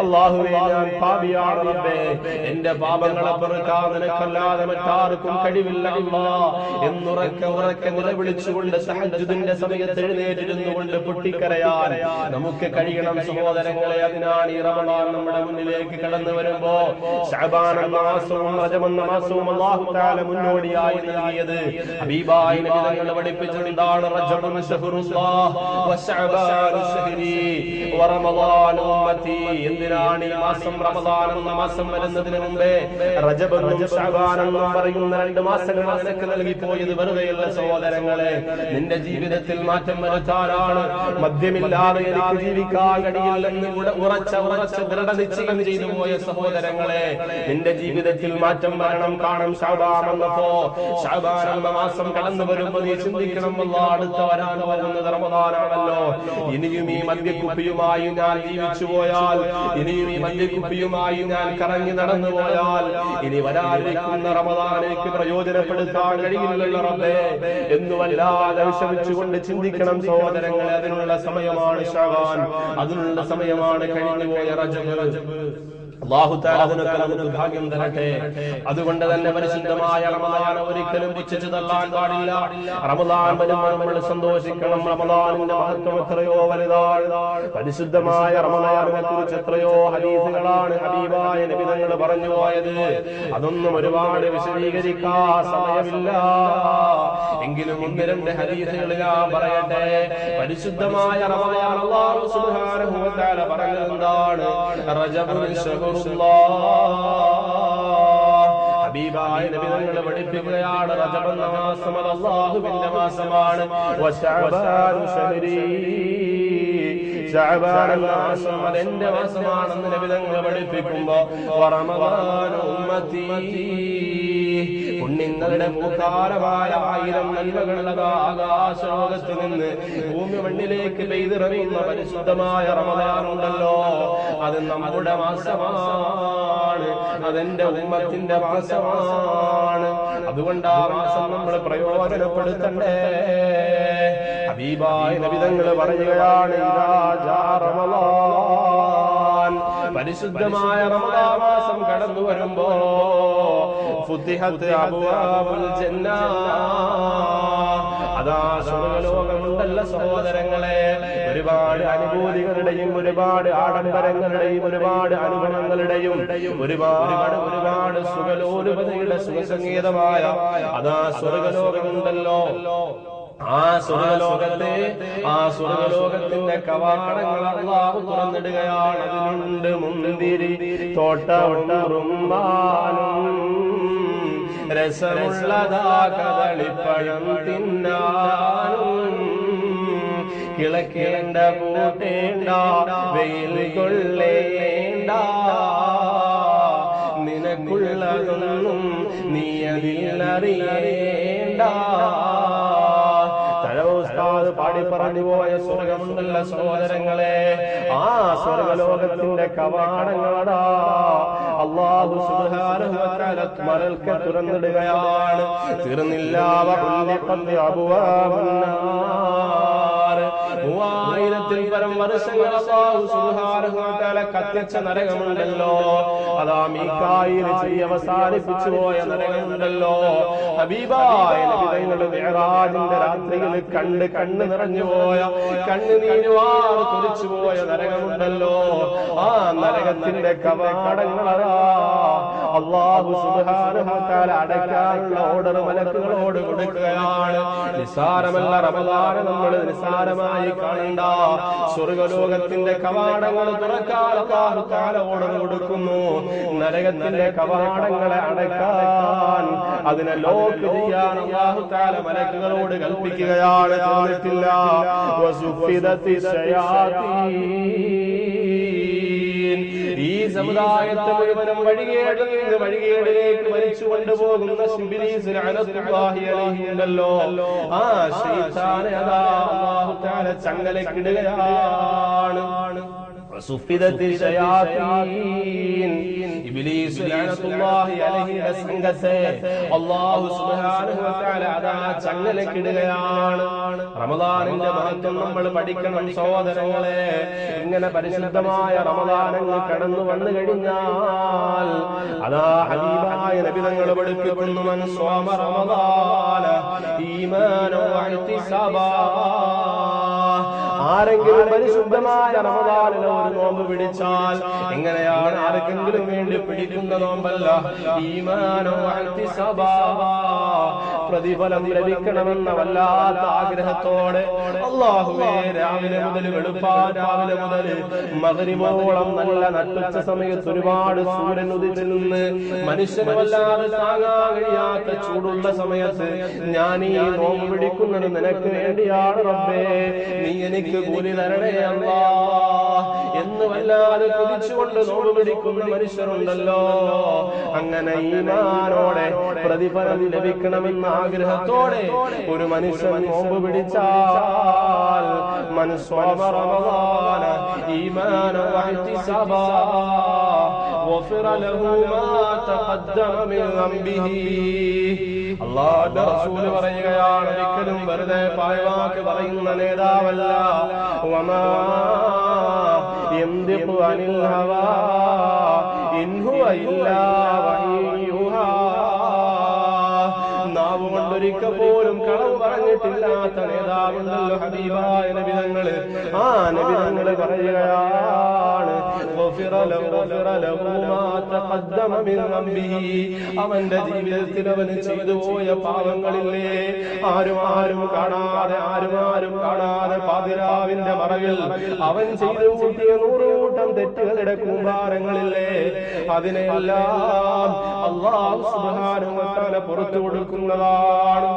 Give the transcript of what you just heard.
അല്ലാഹുവേ ഞാൻ പാപിയാണ് റബ്ബേ, എന്റെ പാപങ്ങളെ പൊറുക്കാൻ നിനക്കല്ലാതെ മറ്റാർക്കും കഴിവില്ല അല്ലാഹ് എന്നുറക്കെ നിലവിളിച്ചുകൊണ്ട് തഹജ്ജുദിന്റെ സമയത്ത് എഴുന്നേറ്റിരുന്നുകൊണ്ട് പൊട്ടിക്കരയാൻ നമുക്ക് കഴിയണം സഹോദരങ്ങളെ. അതിനാണ് ഈ റമളാൻ നമ്മുടെ മുന്നിലേക്ക് കടന്നു വരുമ്പോ ശഅബാൻ മാസവും റജബ് മാസവും അല്ലാഹു തആല മുന്നോടിയായി നൽകിയത്. ഹബീബായ നബി തങ്ങൾ പഠിപ്പിച്ചതാണ് റജബുൻ ശഹറുല്ലാഹ് വശഅബാൻ ശഹരി വറമളാൻ ഉമ്മത്തി. എന്തിനാണ് ഈ മാസം റമളാൻ എന്ന മാസം വരുന്നതിന് മുമ്പേ റജബ് എന്നും ശഅബാൻ എന്നും പറയുന്ന രണ്ട് മാസങ്ങൾ നിനക്ക് നൽകിപ്പോയത് വെറുതെയല്ല സഹോദരങ്ങളെ. നിന്റെ ജീവിതത്തിൽ മാറ്റം വരുത്താനാണ്. മദ്യമില്ലാതെ എനിക്ക് ജീവിക്കാൻ കഴിയില്ലെന്ന് ഉറച്ച ദൃഢനിശ്ചയം ചെയ്തു പോയ സഹോദരങ്ങളെ, നിന്റെ ജീവിതത്തിൽ മാറ്റം വരണം. കാണും ശഅബാൻ എന്നപ്പോ ശഅബാൻ എന്ന മാസം കടന്നു വരുമ്പോ നീ ചിന്തിക്കണം, അല്ലാഹ് അടുത്ത വരാൻ പോകുന്നത് റമളാനാണല്ലോ. ഇനിയും ഈ മദ്യക്കുപ്പിയുമായി ഞാൻ ജീവിച്ചു പോയാൽ, ഇനിയും ഈ മദ്യക്കുപ്പിയുമായി ഞാൻ കറങ്ങി നടന്നു പോയാൽ, ഇനി വരാനിരിക്കുന്ന റമളാനിലേക്ക് പ്രയോജനപ്പെടുത്താൻ കഴിയില്ലല്ലോ റബ്ബേ എന്ന് വല്ലാതെ വിഷമിച്ചുകൊണ്ട് ചിന്തിക്കണം സഹോദരങ്ങളെ. അതിനുള്ള സമയമാണ് ശഅബാൻ, അതിനുള്ള സമയമാണ് കഴിഞ്ഞുപോയ റജബ്. അല്ലാഹു തആല അതിനൊക്കെ നമുക്ക് ഭാഗ്യം തരട്ടെ. അതുകൊണ്ട് തന്നെ പരിശുദ്ധമായ റമളാൻ ഒരിക്കലും പുച്ഛിച്ചു തള്ളാൻ പാടില്ല. റമളാൻ വരുമ്പോൾ നമ്മൾ സന്തോഷിക്കണം. റമളാനിന്റെ മഹത്വം എത്രയോ വലുതാണ്. പരിശുദ്ധമായ റമളാനിനെ കുറിച്ച് എത്രയോ ഹദീസുകളാണ് ഹബീബായ നബി തങ്ങൾ പറഞ്ഞു പോയത്. അതൊന്നും ഒരുപാട് വിശദീകരിക്കാൻ സമയമില്ല. എങ്കിലും ഒന്ന് രണ്ട് ഹദീസുകൾ ഞാൻ പറയട്ടെ. പരിശുദ്ധമായ റമളാൻ അല്ലാഹു സുബ്ഹാനഹു വ തആല പറഞ്ഞത് എന്താണ്? റജബുൻ ഹബീബായ നബി തങ്ങൾ പഠിപ്പിക്കുകയാണ്, റജബ് എന്ന മാസം അത് അല്ലാഹുവിന്റെ മാസമാണ്. വശഅബാൻ ശഹരി, ശഅബാൻ എന്ന മാസം അത് എന്റെ മാസമാണെന്ന് നബി തങ്ങൾ പഠിപ്പിക്കുമ്പോ വറമളാൻ ഉമ്മത്തി, പുണ്യങ്ങളുടെ മൂക്കാരമായ 1000 നന്മകളുടെ ആകാശലോകത്ത് നിന്ന് ഭൂമി മണ്ണിലേക്ക് പെയ്തിറങ്ങുന്ന പരിശുദ്ധമായ റമളാൻ ഉണ്ടല്ലോ, അത് നമ്മുടെ മാസമാണ്, അതെന്റെ ഉമ്മത്തിന്റെ മാസമാണ്. അതുകൊണ്ട് ആ മാസം നമ്മൾ പ്രയോജനപ്പെടുത്തണ്ടേ. ഹബീബായ നബി തങ്ങൾ പറയുകയാണ്, ഇദാ ജാ റമളാൻ, പരിശുദ്ധമായ റമളാൻ മാസം കടന്നു വരുമ്പോ ഫുതിഹത് അബ്വാബുൽ ജന്ന, അതാ സ്വർഗ്ഗലോകമുണ്ടല്ലോ സഹോദരങ്ങളെ. ഒരുപാട് അനുഭൂതികളുടെയും ഒരുപാട് ആഡംബരങ്ങളുടെയും ഒരുപാട് അനുഭവങ്ങളുടെയും ഒരുപാട് സുഖലോലുപതയുടെ സുഖസംഗീതമായ അതാ സ്വർഗ്ഗലോകമുണ്ടല്ലോ. ആ സ്വർഗ്ഗലോകത്തിന്റെ കവാടങ്ങൾ അല്ലാഹു തുറന്നിടുകയാണ്. അതിനുണ്ട് മുന്തിരി തോട്ടവും റുമ്മാനും, രസമുള്ളതാ കദളിപ്പഴം തിന്നാനും, കിളക്കേണ്ട പൂട്ടേണ്ട വെയിൽ കൊള്ളേണ്ട, നിനക്കുള്ളതൊന്നും നീ അതിലറിയേണ്ട. ഉസ്താദ് പാടി പറഞ്ഞു പോയ സ്വർഗമുണ്ടല്ല സഹോദരങ്ങളെ, ആ സ്വർഗലോകത്തിന്റെ കവാടങ്ങളാ അല്ലാഹു സുബ്ഹാനഹു വ തആല മലൽക്ക് തുറന്നിടുകയാണ്. തീർന്നില്ല, അബ്വാബുൻ നാർ, 3000-ൽ പരം വർഷങ്ങൾ അല്ലാഹു സുബ്ഹാനഹു വ തആല കത്തിച്ച നരകമുണ്ടല്ലോ, അതാ മീകായിൽ ചെയ്യ അവസാനിപ്പിച്ചു പോയ നരകമുണ്ടല്ലോ. ഹബീബായ നബി തങ്ങൾ മിഅ്റാജിന്റെ രാത്രിയിൽ കണ്ണ് നിറഞ്ഞു പോയ, കണ്ണുനീരുവാർ കുരിച്ചു പോയ നരകമുണ്ടല്ലോ. ആ നരകത്തിന്റെ കവാടങ്ങളാ അല്ലാഹു സുബ്ഹാനഹു വ തആല അടയ്ക്കാനുള്ള ഓർഡർ മലക്കുകളോട് കൊടുക്കുകയാണ്. നിസാരമല്ല റമളാൻ നമ്മൾ നിസാരമായി കാണണ്ട. സ്വർഗ്ഗലോകത്തിന്റെ കവാടങ്ങൾ തുറക്കാൻ അല്ലാഹു തആല ഓർഡർ കൊടുക്കുന്നു. നരകത്തിന്റെ കവാടങ്ങളെ അടയ്ക്കാൻ, അതിനെ ലോക്ക് ചെയ്യാൻ അല്ലാഹു തആല മലക്കുകളോട് കൽപ്പിക്കുകയാണ്. തീർന്നിട്ടില്ല, വസുഫിദത്തി ശയാതീൻ, ഈ സമുദായത്തെ മുഴുവനും വഴികേടിൽ നിന്ന് വഴികേടിലേക്ക് വലിച്ചു കൊണ്ടുപോകുന്ന ഇബ്ലീസ് ലഅനത്തുല്ലാഹി അലൈഹി ഉണ്ടല്ലോ, ആ ശൈത്താനെ അല്ലാഹു തആല ചങ്ങലക്കിടുകയാണ്. വസുഫിദത്തിൽ ശയാത്തീൻ ഇബ്ലീസ് ലഅനത്തുല്ലാഹി അലൈഹിയുടെ സംഘത്തെ അല്ലാഹു സുബ്ഹാനഹു വ തആല അതാ ചങ്ങലക്കിടുകയാണ്. റമദാനിന്റെ മഹത്വം നമ്മൾ പഠിക്കണം സഹോദരങ്ങളെ. ഇങ്ങനെ പരിശുദ്ധമായ റമദാനങ്ങൾ കടന്നു വന്നു കഴിഞ്ഞാൽ അതാ ഹബീബായ നബി തങ്ങൾ പഠിപ്പിക്കുന്നു, മൻ സ്വമ റമദാന ഈമാനൻ വഇഹ്തിസാബാ. ആരെങ്കിലും പരിശുദ്ധമായ റമദാനിലെ ഒരു നോമ്പ് പിടിച്ചാൽ, എങ്ങനെയാണ് ആർക്കെങ്കിലും വേണ്ടി പിടിക്കുന്ന നോമ്പല്ല, ഈമാനൻ വഇഹ്തിസാബാ, പ്രതിഫലം ലഭിക്കണമെന്ന വല്ലാത്ത ആഗ്രഹത്തോടെ അല്ലാഹുവേ രാവിലെ മുതൽ രാവിലെ മുതൽ മഗ്രിബോളം നല്ല നട്ടുച്ച സമയത്ത് ഒരുപാട് സൂര്യൻ ഉദിച്ചു നിന്ന് മനുഷ്യന് വല്ലാതെ താങ്ങാൻ കഴിയാത്ത ചൂടുള്ള സമയത്ത് ഞാൻ ഈ നോമ്പ് പിടിക്കുന്നത് നിനക്ക് വേണ്ടിയാണ് റബ്ബേ, നീ എനിക്ക് കൂലി തരണേ അല്ലാഹ് എന്ന് വല്ലാതെ കൊതിച്ചുകൊണ്ട് നോമ്പ് പിടിക്കുന്ന മനുഷ്യരുണ്ടല്ലോ. അങ്ങനെ ഈമാനോടെ പ്രതിഫലം ലഭിക്കണമെന്ന ആഗ്രഹത്തോടെ ഒരു മനുഷ്യൻ നോമ്പ് പിടിച്ചാൽ, മൻ സ്വമ റമദാന ഈമാനൻ വഇഹ്തിസാബാ ഗുഫിറ ലഹു മാ തഖദ്ദമ മിൻ ദംബിഹി. അല്ലാഹുവിന്റെ റസൂൽ പറയുകയാണ്, ഒരിക്കലും വെറുതെ പാഴ്വാക്ക് പറയുന്ന നേതാവല്ല. വമാ യംദിഖു അനിൽ ഹവാ ഇൻ ഹുവ ഇല്ലാ വഹ്യുഹാ. നാവ് കൊണ്ടൊരിക്കൽ പോലും കളവ് പറഞ്ഞിട്ടില്ലാത്ത നേതാവുണ്ടല്ലോ ഹബീബായ നബി തങ്ങൾ. ആ നബി തങ്ങൾ പറയുകയാണ്, അവന്റെ ജീവിതത്തിൽ അവന് ചെയ്തു പോയ പാവങ്ങളില്ലേ, ആരും കാണാതെ പാതിരാവിന്റെ മറവിൽ അവൻ ചെയ്തു കൂട്ടിയ 100 കൂട്ടം തെറ്റുകളുടെ കൂമ്പാരങ്ങളില്ലേ, അതിനെല്ലാം അല്ലാഹു സുബ്ഹാനഹു വ തആല പുറത്തു കൊടുക്കുന്നതാണ്.